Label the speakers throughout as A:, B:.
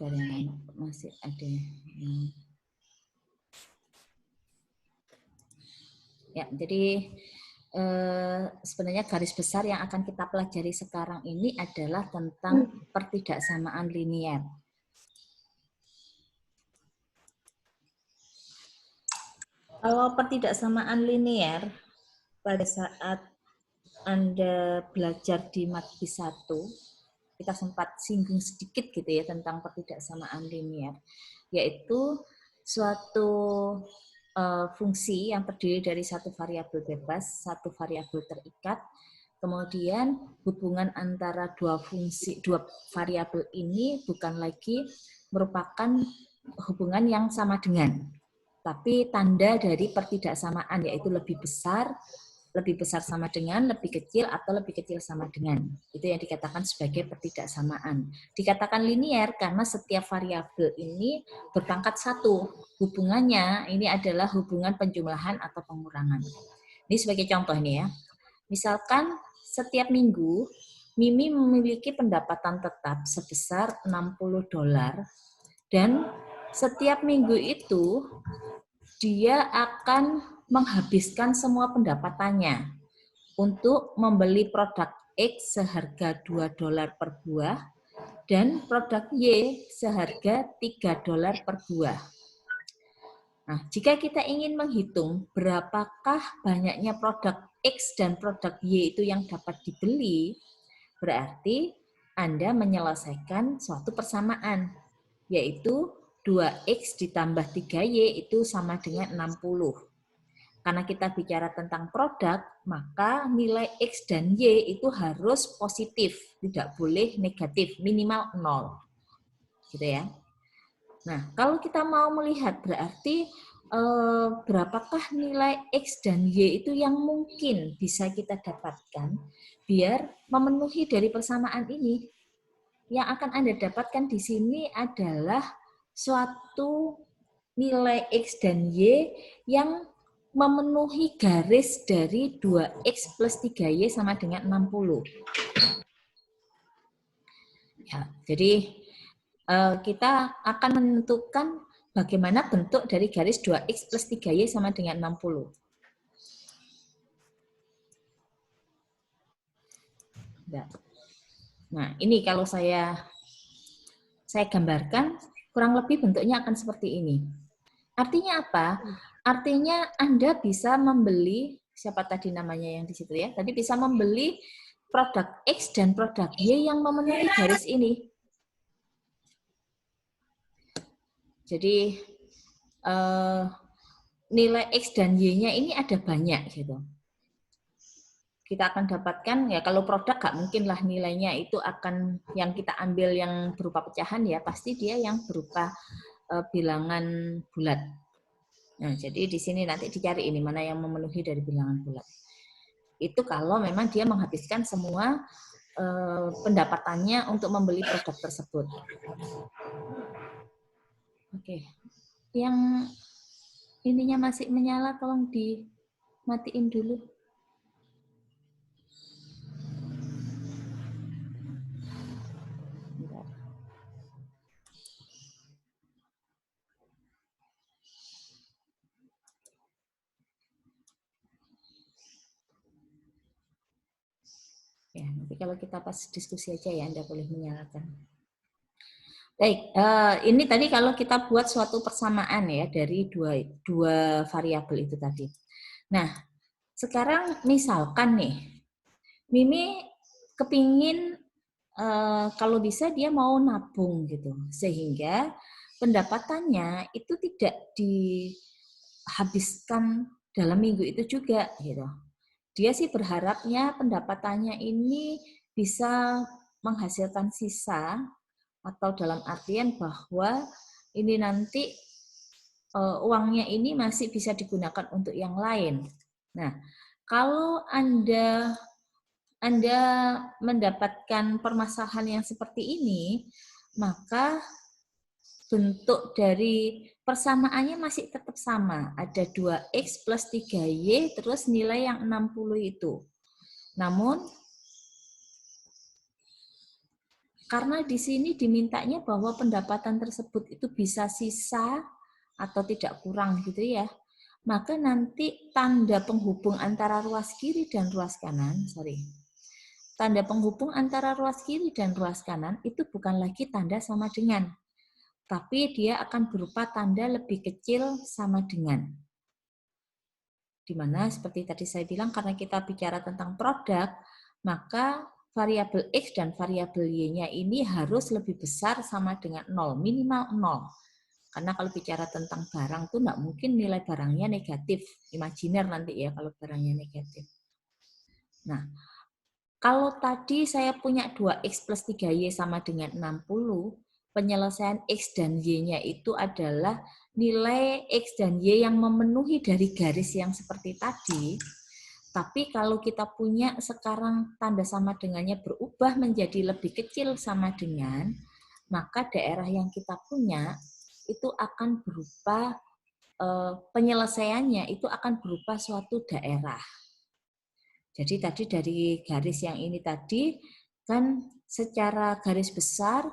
A: sebentar ya, masih ada yang... Ya, jadi sebenarnya garis besar yang akan kita pelajari sekarang ini adalah tentang pertidaksamaan linier. Kalau pertidaksamaan linier, pada saat Anda belajar di Matematika 1, kita sempat singgung sedikit gitu ya tentang pertidaksamaan linier, yaitu suatu fungsi yang terdiri dari satu variabel bebas, satu variabel terikat, kemudian hubungan antara dua variabel ini bukan lagi merupakan hubungan yang sama dengan, tapi tanda dari pertidaksamaan, yaitu lebih besar sama dengan, lebih kecil, atau lebih kecil sama dengan. Itu yang dikatakan sebagai pertidaksamaan. Dikatakan linier karena setiap variabel ini berpangkat 1. Hubungannya ini adalah hubungan penjumlahan atau pengurangan. Ini sebagai contoh nih ya. Misalkan setiap minggu Mimi memiliki pendapatan tetap sebesar $60 dan setiap minggu itu dia akan menghabiskan semua pendapatannya untuk membeli produk X seharga $2 per buah dan produk Y seharga $3 per buah. Nah, jika kita ingin menghitung berapakah banyaknya produk X dan produk Y itu yang dapat dibeli, berarti Anda menyelesaikan suatu persamaan, yaitu 2X ditambah 3Y itu sama dengan 60. Karena kita bicara tentang produk, maka nilai X dan Y itu harus positif, tidak boleh negatif, minimal 0. Gitu ya. Nah, kalau kita mau melihat berarti berapakah nilai X dan Y itu yang mungkin bisa kita dapatkan biar memenuhi dari persamaan ini. Yang akan Anda dapatkan di sini adalah suatu nilai X dan Y yang memenuhi garis dari 2X plus 3Y sama dengan 60. Ya, jadi kita akan menentukan bagaimana bentuk dari garis 2X plus 3Y sama dengan 60. Nah, ini kalau saya gambarkan, kurang lebih bentuknya akan seperti ini. Artinya apa? Artinya Anda bisa membeli, siapa tadi namanya yang di situ ya, tadi bisa membeli produk X dan produk Y yang memenuhi garis ini. Jadi nilai X dan Y-nya ini ada banyak gitu. Kita akan dapatkan, ya kalau produk nggak mungkin lah nilainya itu akan yang kita ambil yang berupa pecahan ya, pasti dia yang berupa bilangan bulat. Nah, jadi di sini nanti dicari ini mana yang memenuhi dari bilangan bulat. Itu kalau memang dia menghabiskan semua pendapatannya untuk membeli produk tersebut. Oke. Yang ininya masih menyala, tolong dimatiin dulu. Bentar. Ya, nanti kalau kita pas diskusi aja ya, Anda boleh menyalakan. Baik, ini tadi kalau kita buat suatu persamaan ya dari dua variabel itu tadi. Nah, sekarang misalkan nih, Mimi kepingin kalau bisa dia mau nabung gitu, sehingga pendapatannya itu tidak dihabiskan dalam minggu itu juga gitu. Dia sih berharapnya pendapatannya ini bisa menghasilkan sisa, atau dalam artian bahwa ini nanti uangnya ini masih bisa digunakan untuk yang lain. Nah, kalau Anda mendapatkan permasalahan yang seperti ini, maka bentuk dari persamaannya masih tetap sama. Ada 2X plus 3Y, terus nilai yang 60 itu. Namun, Karena di sini dimintanya bahwa pendapatan tersebut itu bisa sisa atau tidak kurang gitu ya. Maka nanti tanda penghubung antara ruas kiri dan ruas kanan, tanda penghubung antara ruas kiri dan ruas kanan itu bukan lagi tanda sama dengan, tapi dia akan berupa tanda lebih kecil sama dengan. Dimana seperti tadi saya bilang, karena kita bicara tentang produk, maka variabel X dan variabel Y-nya ini harus lebih besar sama dengan 0, minimal 0. Karena kalau bicara tentang barang tuh nggak mungkin nilai barangnya negatif, imajiner nanti ya kalau barangnya negatif. Nah, kalau tadi saya punya 2X plus 3Y sama dengan 60, penyelesaian X dan Y-nya itu adalah nilai X dan Y yang memenuhi dari garis yang seperti tadi. Tapi kalau kita punya sekarang tanda sama dengannya berubah menjadi lebih kecil sama dengan, maka daerah yang kita punya itu akan berupa, penyelesaiannya itu akan berupa suatu daerah. Jadi tadi dari garis yang ini tadi, kan secara garis besar,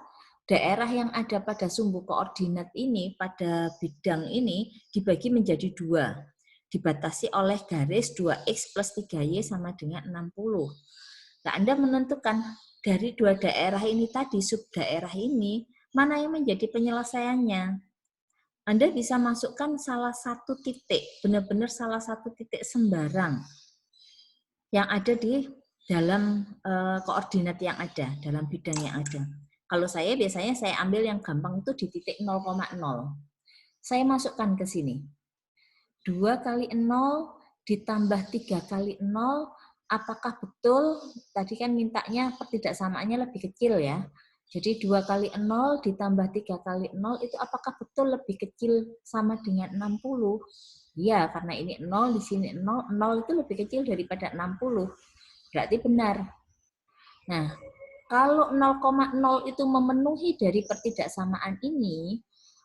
A: daerah yang ada pada sumbu koordinat ini, pada bidang ini, dibagi menjadi 2. Dibatasi oleh garis 2X plus 3Y sama dengan 60. Nah, Anda menentukan dari 2 daerah ini tadi, subdaerah ini, mana yang menjadi penyelesaiannya. Anda bisa masukkan salah satu titik, benar-benar salah satu titik sembarang yang ada di dalam koordinat yang ada, dalam bidang yang ada. Kalau saya biasanya saya ambil yang gampang itu di titik 0,0. Saya masukkan ke sini. 2 kali 0 ditambah 3 kali 0, apakah betul, tadi kan mintanya pertidaksamaannya lebih kecil ya. Jadi 2 kali 0 ditambah 3 kali 0 itu apakah betul lebih kecil sama dengan 60? Iya, karena ini 0, di sini 0, 0 itu lebih kecil daripada 60. Berarti benar. Nah, kalau 0,0 itu memenuhi dari pertidaksamaan ini,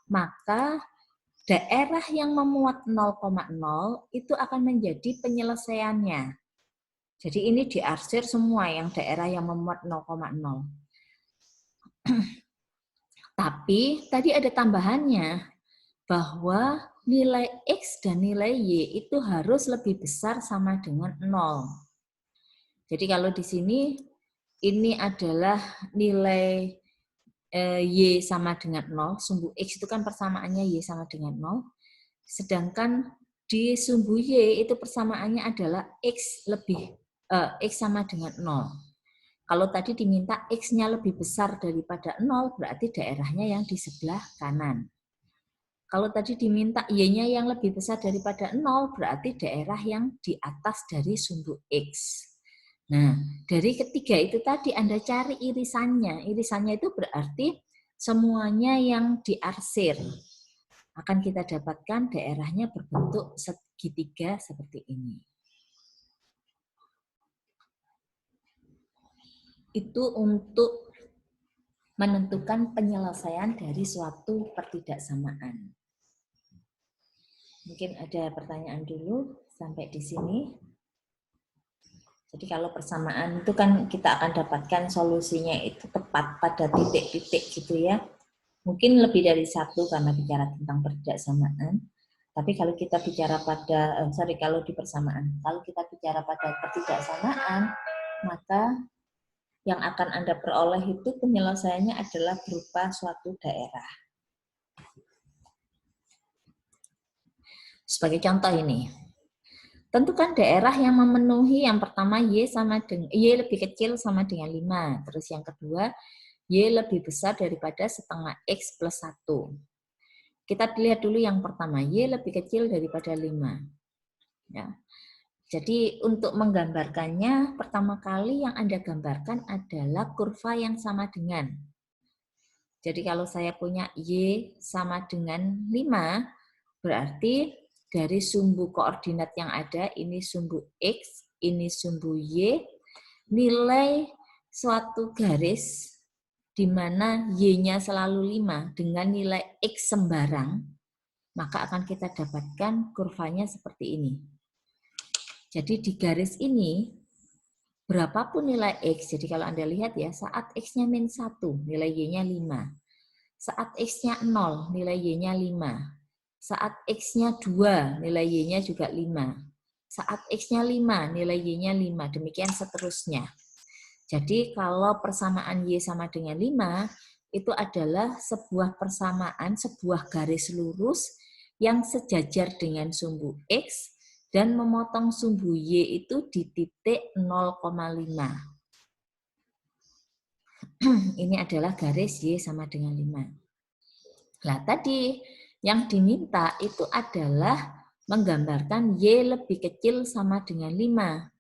A: maka daerah yang memuat 0,0 itu akan menjadi penyelesaiannya. Jadi ini diarsir semua yang daerah yang memuat 0,0. Tapi tadi ada tambahannya, bahwa nilai X dan nilai Y itu harus lebih besar sama dengan 0. Jadi kalau di sini, ini adalah nilai Y sama dengan 0, sumbu X itu kan persamaannya Y sama dengan 0, sedangkan di sumbu Y itu persamaannya adalah X sama dengan 0. Kalau tadi diminta X-nya lebih besar daripada 0, berarti daerahnya yang di sebelah kanan. Kalau tadi diminta Y-nya yang lebih besar daripada 0, berarti daerah yang di atas dari sumbu X. Nah, dari ketiga itu tadi Anda cari irisannya. Irisannya itu berarti semuanya yang diarsir. Akan kita dapatkan daerahnya berbentuk segitiga seperti ini. Itu untuk menentukan penyelesaian dari suatu pertidaksamaan. Mungkin ada pertanyaan dulu sampai di sini. Jadi kalau persamaan itu kan kita akan dapatkan solusinya itu tepat pada titik-titik gitu ya. Mungkin lebih dari satu karena bicara tentang pertidaksamaan. Tapi kalau kita bicara pada, kalau di persamaan, kalau kita bicara pada pertidaksamaan, maka yang akan Anda peroleh itu penyelesaiannya adalah berupa suatu daerah. Sebagai contoh ini, tentukan daerah yang memenuhi yang pertama Y lebih kecil sama dengan 5. Terus yang kedua, Y lebih besar daripada setengah X plus 1. Kita lihat dulu yang pertama, Y lebih kecil daripada 5. Ya. Jadi untuk menggambarkannya, pertama kali yang Anda gambarkan adalah kurva yang sama dengan. Jadi kalau saya punya Y sama dengan 5, berarti dari sumbu koordinat yang ada, ini sumbu X, ini sumbu Y, nilai suatu garis di mana Y-nya selalu 5 dengan nilai X sembarang, maka akan kita dapatkan kurvanya seperti ini. Jadi di garis ini, berapapun nilai X, jadi kalau Anda lihat ya, saat X-nya min 1, nilai Y-nya 5. Saat X-nya 0, nilai Y-nya 5. Saat X-nya 2, nilai Y-nya juga 5. Saat X-nya 5, nilai Y-nya 5. Demikian seterusnya. Jadi kalau persamaan Y sama dengan 5, itu adalah sebuah persamaan, sebuah garis lurus yang sejajar dengan sumbu X dan memotong sumbu Y itu di titik 0,5. Ini adalah garis Y sama dengan 5. Nah, tadi yang diminta itu adalah menggambarkan Y lebih kecil sama dengan 5.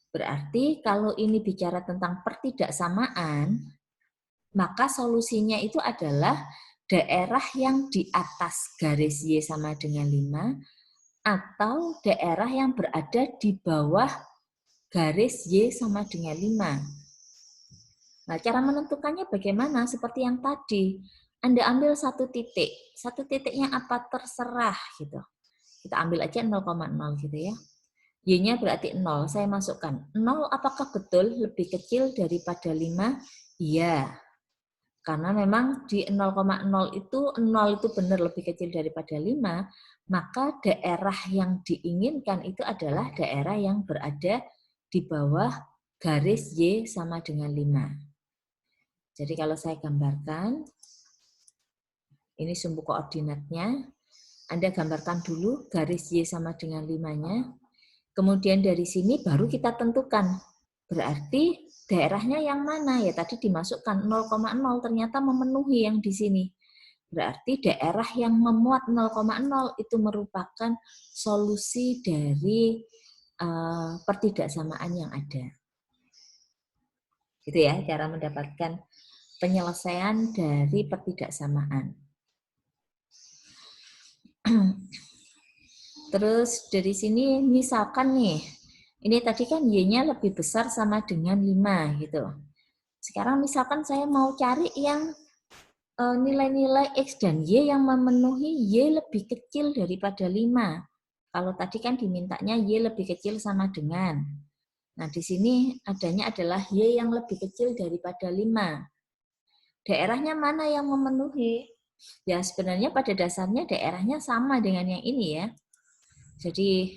A: Berarti kalau ini bicara tentang pertidaksamaan, maka solusinya itu adalah daerah yang di atas garis Y sama dengan 5 atau daerah yang berada di bawah garis Y sama dengan 5. Nah, cara menentukannya bagaimana? Seperti yang tadi. Anda ambil satu titiknya apa terserah gitu. Kita ambil aja 0,0 gitu ya. Y-nya berarti 0, saya masukkan. 0 apakah betul lebih kecil daripada 5? Iya. Karena memang di 0,0 itu 0 itu benar lebih kecil daripada 5, maka daerah yang diinginkan itu adalah daerah yang berada di bawah garis Y sama dengan 5. Jadi kalau saya gambarkan, ini sumbu koordinatnya. Anda gambarkan dulu garis Y sama dengan 5-nya. Kemudian dari sini baru kita tentukan. Berarti daerahnya yang mana? Ya tadi dimasukkan 0,0 ternyata memenuhi yang di sini. Berarti daerah yang memuat 0,0 itu merupakan solusi dari pertidaksamaan yang ada. Gitu ya, cara mendapatkan penyelesaian dari pertidaksamaan. Terus dari sini misalkan nih, ini tadi kan Y-nya lebih besar sama dengan 5 gitu. Sekarang misalkan saya mau cari yang nilai-nilai X dan Y yang memenuhi Y lebih kecil daripada 5. Kalau tadi kan dimintanya Y lebih kecil sama dengan. Nah, di sini adanya adalah Y yang lebih kecil daripada 5. Daerahnya mana yang memenuhi? Ya, sebenarnya pada dasarnya daerahnya sama dengan yang ini ya. Jadi,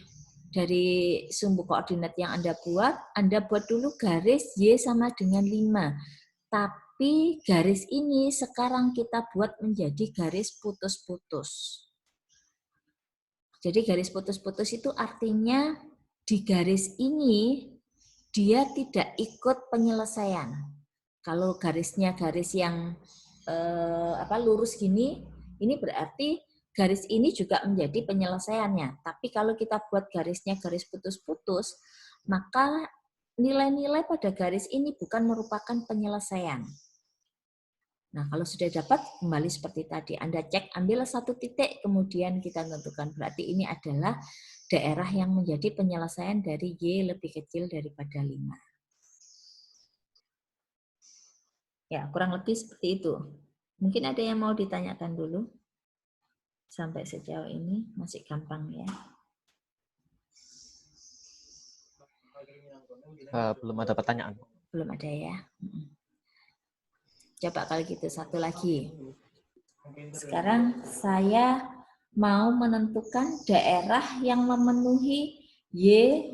A: dari sumbu koordinat yang Anda buat dulu garis Y sama dengan 5. Tapi garis ini sekarang kita buat menjadi garis putus-putus. Jadi garis putus-putus itu artinya di garis ini dia tidak ikut penyelesaian. Kalau garisnya garis yang lurus gini, ini berarti garis ini juga menjadi penyelesaiannya. Tapi kalau kita buat garisnya garis putus-putus, maka nilai-nilai pada garis ini bukan merupakan penyelesaian. Nah, kalau sudah dapat, kembali seperti tadi. Anda cek, ambil satu titik, kemudian kita tentukan. Berarti ini adalah daerah yang menjadi penyelesaian dari Y lebih kecil daripada 5. Ya, kurang lebih seperti itu. Mungkin ada yang mau ditanyakan dulu? Sampai sejauh ini masih gampang ya?
B: Belum ada pertanyaan.
A: Belum ada ya? Coba kalau gitu satu lagi. Sekarang saya mau menentukan daerah yang memenuhi Y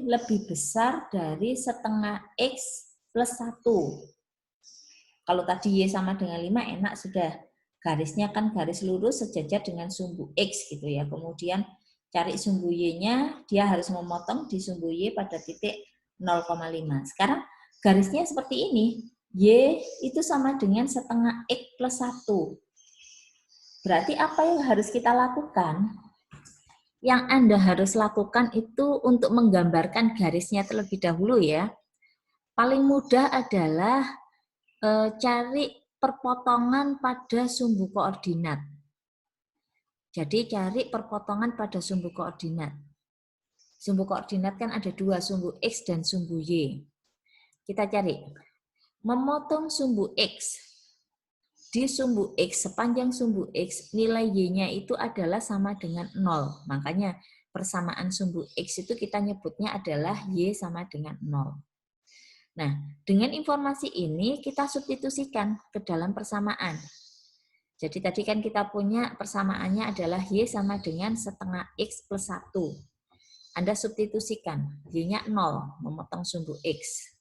A: lebih besar dari setengah X plus 1. Kalau tadi Y sama dengan 5 enak sudah. Garisnya kan garis lurus sejajar dengan sumbu X gitu ya. Kemudian cari sumbu Y-nya, dia harus memotong di sumbu Y pada titik 0,5. Sekarang garisnya seperti ini. Y itu sama dengan setengah X plus 1. Berarti apa yang harus kita lakukan? Yang Anda harus lakukan itu untuk menggambarkan garisnya terlebih dahulu ya. Paling mudah adalah cari perpotongan pada sumbu koordinat. Jadi cari perpotongan pada sumbu koordinat. Sumbu koordinat kan ada dua, sumbu X dan sumbu Y. Kita cari. Memotong sumbu X. Di sumbu X, sepanjang sumbu X, nilai Y-nya itu adalah sama dengan 0. Makanya persamaan sumbu X itu kita nyebutnya adalah Y sama dengan 0. Nah, dengan informasi ini kita substitusikan ke dalam persamaan. Jadi tadi kan kita punya persamaannya adalah Y sama dengan setengah X plus 1. Anda substitusikan, Y-nya 0, memotong sumbu X.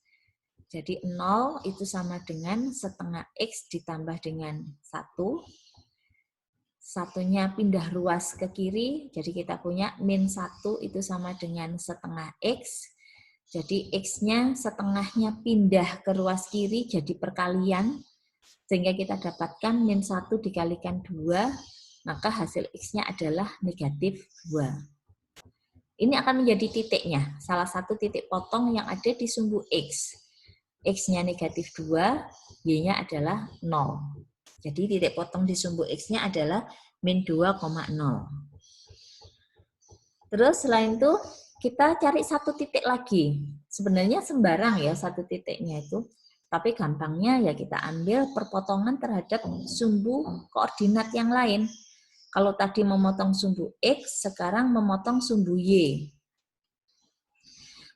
A: Jadi 0 itu sama dengan setengah X ditambah dengan 1. Satunya pindah ruas ke kiri, jadi kita punya min 1 itu sama dengan setengah X. Jadi X-nya setengahnya pindah ke ruas kiri jadi perkalian, sehingga kita dapatkan min 1 dikalikan 2, maka hasil X-nya adalah negatif 2. Ini akan menjadi titiknya, salah satu titik potong yang ada di sumbu X. X-nya negatif 2, Y-nya adalah 0. Jadi titik potong di sumbu X-nya adalah min 2,0. Terus selain itu kita cari satu titik lagi. Sebenarnya sembarang ya satu titiknya itu. Tapi gampangnya ya kita ambil perpotongan terhadap sumbu koordinat yang lain. Kalau tadi memotong sumbu X, sekarang memotong sumbu Y.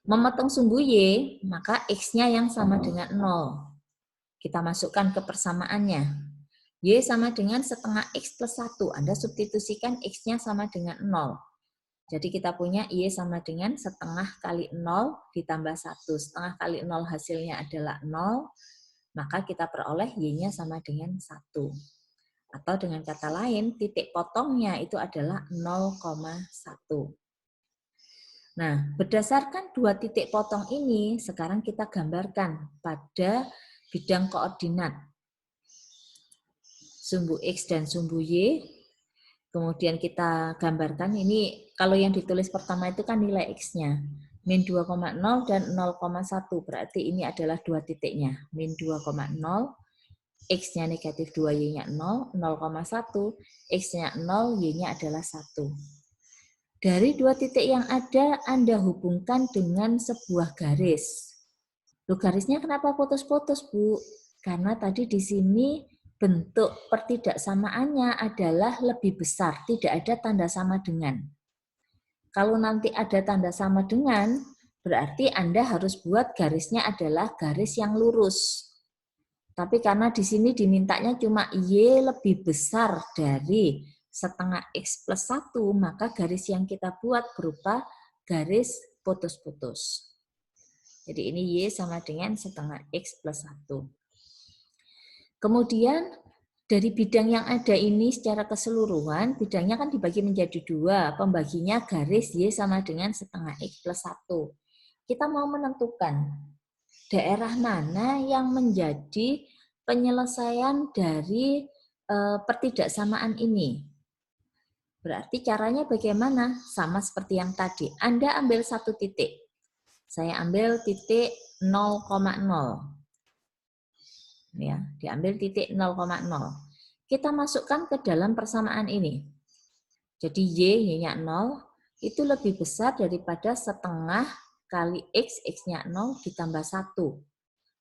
A: Memotong sumbu Y, maka X-nya yang sama dengan 0. Kita masukkan ke persamaannya. Y sama dengan setengah X plus 1. Anda substitusikan X-nya sama dengan 0. Jadi kita punya Y sama dengan setengah kali 0 ditambah 1. Setengah kali 0 hasilnya adalah 0. Maka kita peroleh Y-nya sama dengan 1. Atau dengan kata lain, titik potongnya itu adalah 0,1. Nah, berdasarkan dua titik potong ini, sekarang kita gambarkan pada bidang koordinat. Sumbu X dan sumbu Y, kemudian kita gambarkan ini, kalau yang ditulis pertama itu kan nilai X-nya, min 2,0 dan 0,1, berarti ini adalah dua titiknya, min 2,0, X-nya negatif 2, Y-nya 0, 0,1, X-nya 0, Y-nya adalah 1. Dari dua titik yang ada, Anda hubungkan dengan sebuah garis. Loh, garisnya kenapa putus-putus, Bu? Karena tadi di sini bentuk pertidaksamaannya adalah lebih besar, tidak ada tanda sama dengan. Kalau nanti ada tanda sama dengan, berarti Anda harus buat garisnya adalah garis yang lurus. Tapi karena di sini dimintanya cuma Y lebih besar dari setengah X plus 1, maka garis yang kita buat berupa garis putus-putus. Jadi ini Y sama dengan setengah X plus 1. Kemudian dari bidang yang ada ini secara keseluruhan, bidangnya kan dibagi menjadi dua, pembaginya garis Y sama dengan setengah X plus 1. Kita mau menentukan daerah mana yang menjadi penyelesaian dari pertidaksamaan ini. Berarti caranya bagaimana? Sama seperti yang tadi, Anda ambil satu titik. Saya ambil titik 0,0. Ya, diambil titik 0,0. Kita masukkan ke dalam persamaan ini. Jadi Y-nya 0 itu lebih besar daripada setengah kali X, X-nya 0 ditambah 1.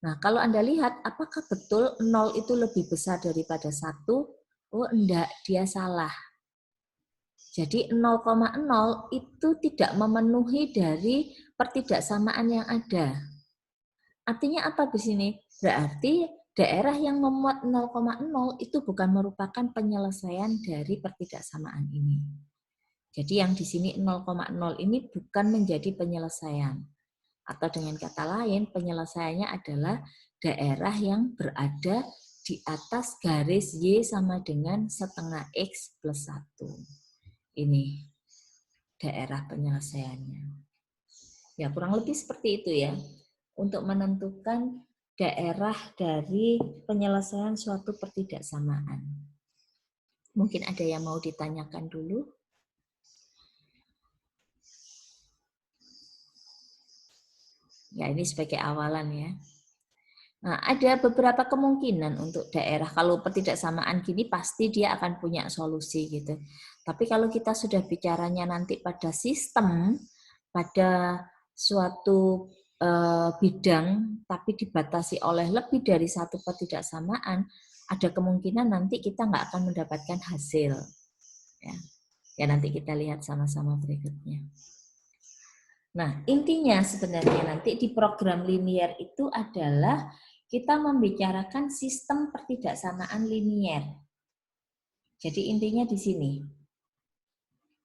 A: Nah, kalau Anda lihat, apakah betul 0 itu lebih besar daripada 1? Oh, enggak, dia salah. Jadi 0,0 itu tidak memenuhi dari pertidaksamaan yang ada. Artinya apa di sini? Berarti daerah yang memuat 0,0 itu bukan merupakan penyelesaian dari pertidaksamaan ini. Jadi yang di sini 0,0 ini bukan menjadi penyelesaian. Atau dengan kata lain, penyelesaiannya adalah daerah yang berada di atas garis Y sama dengan setengah X plus 1. Ini daerah penyelesaiannya. Ya, kurang lebih seperti itu ya. Untuk menentukan daerah dari penyelesaian suatu pertidaksamaan. Mungkin ada yang mau ditanyakan dulu? Ya, ini sebagai awalan ya. Nah, ada beberapa kemungkinan untuk daerah. Kalau pertidaksamaan gini pasti dia akan punya solusi gitu. Tapi kalau kita sudah bicaranya nanti pada sistem, pada suatu bidang, tapi dibatasi oleh lebih dari satu pertidaksamaan, ada kemungkinan nanti kita nggak akan mendapatkan hasil. Ya, nanti kita lihat sama-sama berikutnya. Nah, intinya sebenarnya nanti di program linier itu adalah kita membicarakan sistem pertidaksamaan linier. Jadi intinya di sini.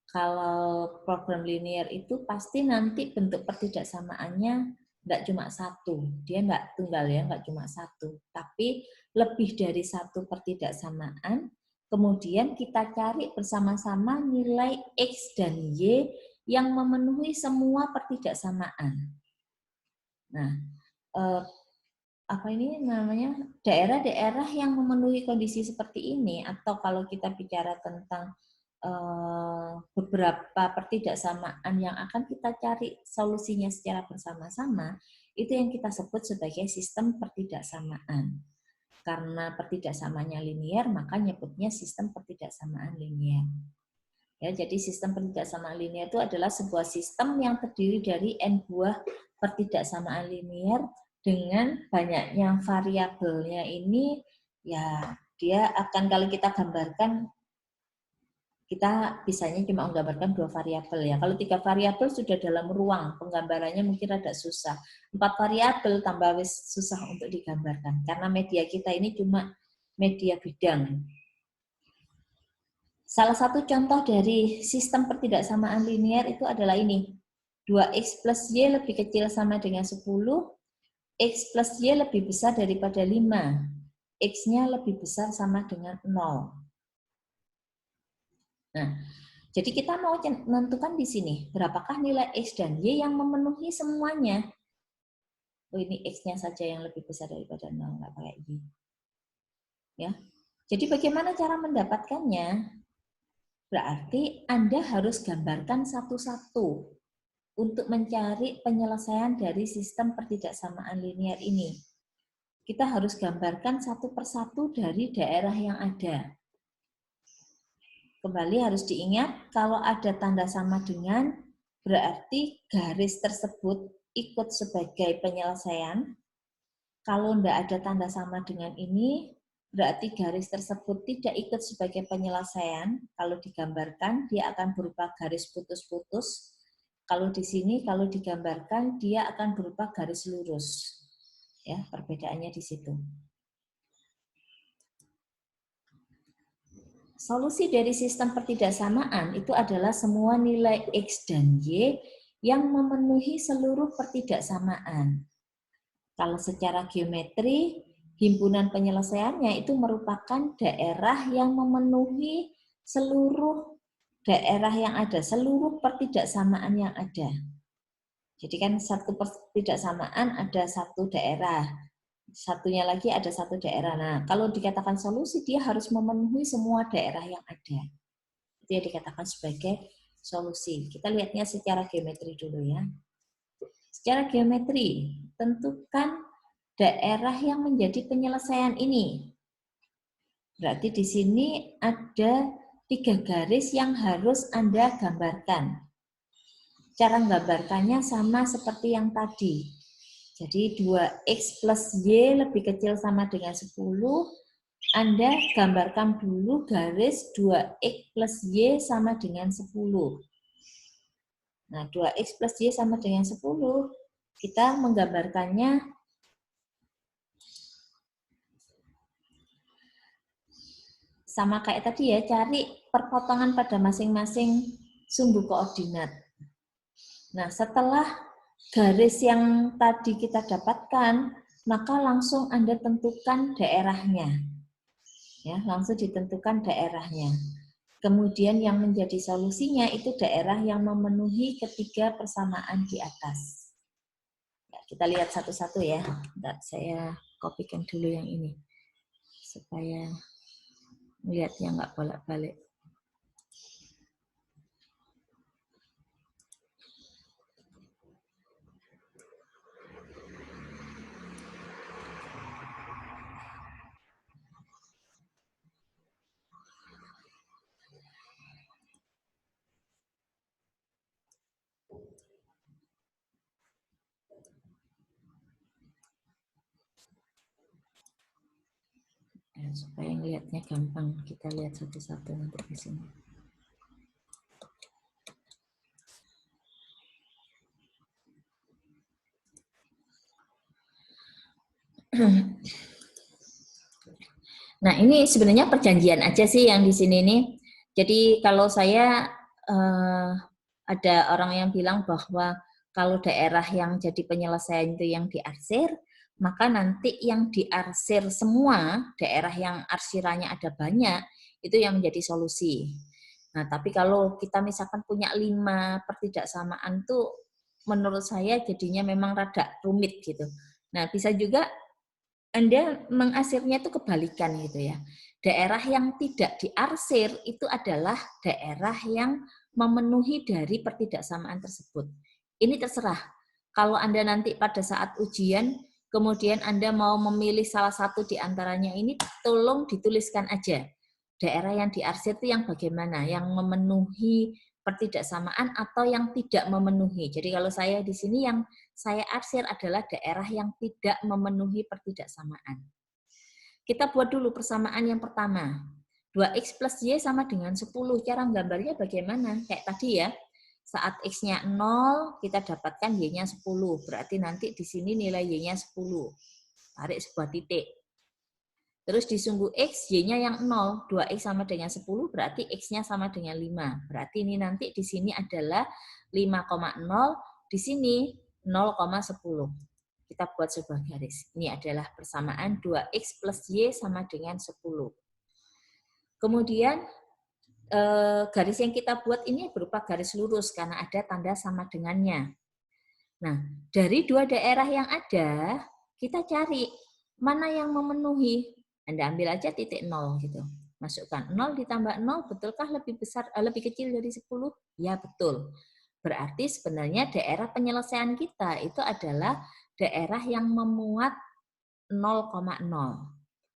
A: Kalau program linier itu pasti nanti bentuk pertidaksamaannya nggak cuma satu. Dia nggak tunggal ya, nggak cuma satu. Tapi lebih dari satu pertidaksamaan. Kemudian kita cari bersama-sama nilai X dan Y yang memenuhi semua pertidaksamaan. Nah, apa ini namanya, daerah-daerah yang memenuhi kondisi seperti ini, atau kalau kita bicara tentang beberapa pertidaksamaan yang akan kita cari solusinya secara bersama-sama, itu yang kita sebut sebagai sistem pertidaksamaan. Karena pertidaksamaannya linier, maka nyebutnya sistem pertidaksamaan linier. Ya, jadi sistem pertidaksamaan linier itu adalah sebuah sistem yang terdiri dari n buah pertidaksamaan linier dengan banyaknya variabelnya ini, ya dia akan, kalau kita gambarkan, kita bisanya cuma menggambarkan 2 variabel ya. Kalau 3 variabel sudah dalam ruang, penggambarannya mungkin agak susah. 4 variabel tambah susah untuk digambarkan karena media kita ini cuma media bidang. Salah satu contoh dari sistem pertidaksamaan linier itu adalah ini. 2x plus y lebih kecil sama dengan 10, x plus y lebih besar daripada 5, x-nya lebih besar sama dengan 0. Nah, jadi kita mau menentukan di sini, berapakah nilai X dan Y yang memenuhi semuanya. Oh, ini X-nya saja yang lebih besar daripada 0, nggak pakai Y. Ya. Jadi bagaimana cara mendapatkannya? Berarti Anda harus gambarkan satu-satu untuk mencari penyelesaian dari sistem pertidaksamaan linier ini. Kita harus gambarkan satu persatu dari daerah yang ada. Kembali harus diingat, kalau ada tanda sama dengan, berarti garis tersebut ikut sebagai penyelesaian. Kalau tidak ada tanda sama dengan ini, berarti garis tersebut tidak ikut sebagai penyelesaian. Kalau digambarkan, dia akan berupa garis putus-putus. Kalau di sini, kalau digambarkan, dia akan berupa garis lurus. Ya, perbedaannya di situ. Solusi dari sistem pertidaksamaan itu adalah semua nilai X dan Y yang memenuhi seluruh pertidaksamaan. Kalau secara geometri, himpunan penyelesaiannya itu merupakan daerah yang memenuhi seluruh daerah yang ada, seluruh pertidaksamaan yang ada. Jadi kan satu pertidaksamaan ada satu daerah. Satunya lagi ada satu daerah. Nah, kalau dikatakan solusi, dia harus memenuhi semua daerah yang ada. Itu yang dikatakan sebagai solusi. Kita lihatnya secara geometri dulu ya. Secara geometri, tentukan daerah yang menjadi penyelesaian ini. Berarti di sini ada 3 garis yang harus Anda gambarkan. Cara menggambarkannya sama seperti yang tadi. Jadi 2x plus y lebih kecil sama dengan 10, Anda gambarkan dulu garis 2x plus y sama dengan 10. Nah, 2x plus y sama dengan 10, kita menggambarkannya sama kayak tadi ya, cari perpotongan pada masing-masing sumbu koordinat. Nah, setelah garis yang tadi kita dapatkan, maka langsung Anda tentukan daerahnya. Ya, langsung ditentukan daerahnya. Kemudian yang menjadi solusinya itu daerah yang memenuhi ketiga persamaan di atas. Ya, kita lihat satu-satu ya. Bentar, saya kopikan dulu yang ini supaya melihatnya nggak bolak-balik. Ya, supaya ngelihatnya gampang, kita lihat satu-satu nanti di sini. Nah, ini sebenarnya perjanjian aja sih yang di sini nih. Jadi kalau saya ada orang yang bilang bahwa kalau daerah yang jadi penyelesaian itu yang diarsir, maka nanti yang diarsir semua, daerah yang arsirannya ada banyak, itu yang menjadi solusi. Nah, tapi kalau kita misalkan punya 5 pertidaksamaan tuh menurut saya jadinya memang rada rumit gitu. Nah, bisa juga Anda mengarsirnya itu kebalikan gitu ya. Daerah yang tidak diarsir itu adalah daerah yang memenuhi dari pertidaksamaan tersebut. Ini terserah. Kalau Anda nanti pada saat ujian, kemudian Anda mau memilih salah satu di antaranya ini, tolong dituliskan aja. Daerah yang diarsir itu yang bagaimana? Yang memenuhi pertidaksamaan atau yang tidak memenuhi. Jadi kalau saya di sini yang saya arsir adalah daerah yang tidak memenuhi pertidaksamaan. Kita buat dulu persamaan yang pertama. 2x plus y sama dengan 10. Cara menggambarnya bagaimana? Kayak tadi ya. Saat x-nya 0, kita dapatkan y-nya 10. Berarti nanti di sini nilai y-nya 10. Tarik sebuah titik. Terus disungguh x, y-nya yang 0. 2x sama dengan 10, berarti x-nya sama dengan 5. Berarti ini nanti di sini adalah 5,0, di sini 0,10. Kita buat sebuah garis. Ini adalah persamaan 2x plus y sama dengan 10. Kemudian garis yang kita buat ini berupa garis lurus karena ada tanda sama dengannya. Nah, dari dua daerah yang ada, kita cari mana yang memenuhi. Anda ambil aja titik 0 gitu. Masukkan 0 ditambah 0, betulkah lebih besar, lebih kecil dari 10? Ya, betul. Berarti sebenarnya daerah penyelesaian kita itu adalah daerah yang memuat 0,0.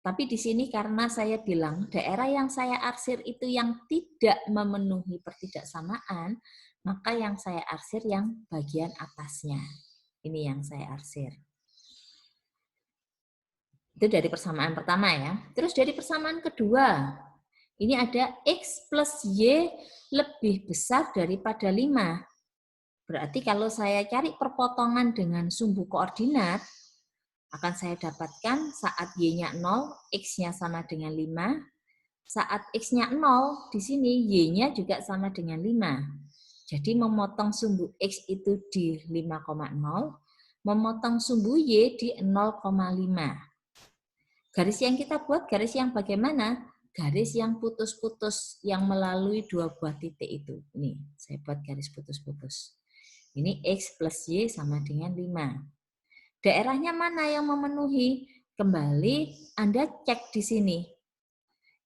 A: Tapi di sini karena saya bilang daerah yang saya arsir itu yang tidak memenuhi pertidaksamaan, maka yang saya arsir yang bagian atasnya. Ini yang saya arsir. Itu dari persamaan pertama ya. Terus dari persamaan kedua, ini ada x plus y lebih besar daripada 5. Berarti kalau saya cari perpotongan dengan sumbu koordinat, akan saya dapatkan saat y-nya 0, x-nya sama dengan 5. Saat x-nya 0, di sini y-nya juga sama dengan 5. Jadi memotong sumbu x itu di 5,0, memotong sumbu y di 0,5. Garis yang kita buat garis yang bagaimana? Garis yang putus-putus yang melalui dua buah titik itu. Ini, saya buat garis putus-putus. Ini x plus y sama dengan 5. Daerahnya mana yang memenuhi? Kembali Anda cek di sini.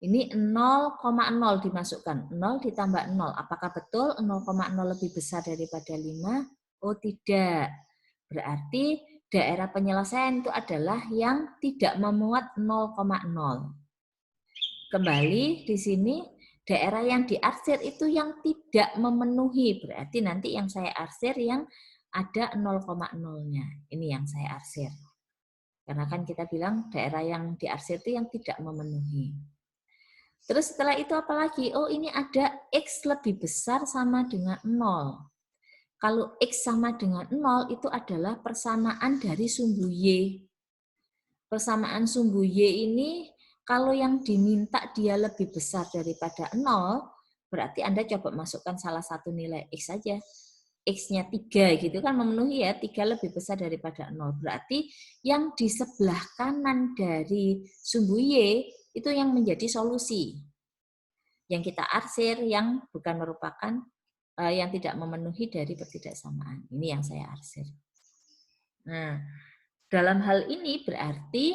A: Ini 0,0 dimasukkan. 0 ditambah 0. Apakah betul 0,0 lebih besar daripada 5? Oh tidak. Berarti daerah penyelesaian itu adalah yang tidak memuat 0,0. Kembali di sini daerah yang diarsir itu yang tidak memenuhi. Berarti nanti yang saya arsir yang ada 0,0-nya. Ini yang saya arsir. Karena kan kita bilang daerah yang diarsir itu yang tidak memenuhi. Terus setelah itu apa lagi? Oh ini ada X lebih besar sama dengan 0. Kalau X sama dengan 0 itu adalah persamaan dari sumbu Y. Persamaan sumbu Y ini kalau yang diminta dia lebih besar daripada 0, berarti Anda coba masukkan salah satu nilai X saja. X-nya 3 gitu kan memenuhi ya, 3 lebih besar daripada 0. Berarti yang di sebelah kanan dari sumbu Y itu yang menjadi solusi. Yang kita arsir yang bukan merupakan yang tidak memenuhi dari pertidaksamaan. Ini yang saya arsir. Nah, dalam hal ini berarti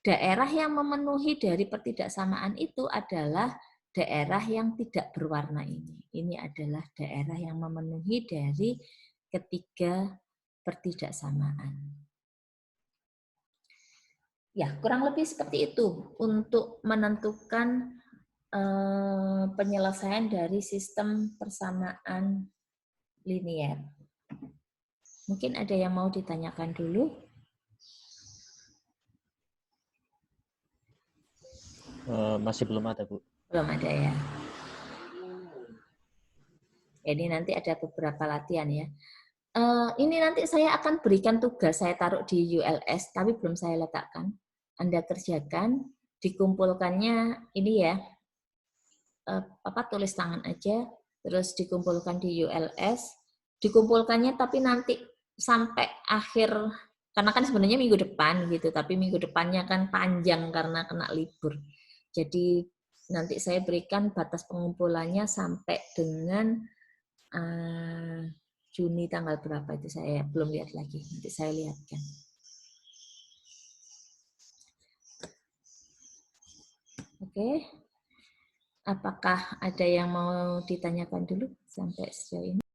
A: daerah yang memenuhi dari pertidaksamaan itu adalah daerah yang tidak berwarna ini. Ini adalah daerah yang memenuhi dari ketiga pertidaksamaan. Ya, kurang lebih seperti itu untuk menentukan penyelesaian dari sistem persamaan linear. Mungkin ada yang mau ditanyakan dulu?
B: Masih belum ada, Bu.
A: Belum ada ya. Ini nanti ada beberapa latihan ya. Ini nanti saya akan berikan tugas, saya taruh di ULS, tapi belum saya letakkan. Anda kerjakan, dikumpulkannya ini ya, tulis tangan aja, terus dikumpulkan di ULS, dikumpulkannya tapi nanti sampai akhir, karena kan sebenarnya minggu depan gitu, tapi minggu depannya kan panjang karena kena libur. Jadi nanti saya berikan batas pengumpulannya sampai dengan Juni tanggal berapa itu saya belum lihat lagi, nanti saya lihatkan. Oke, apakah ada yang mau ditanyakan dulu sampai sejauh ini?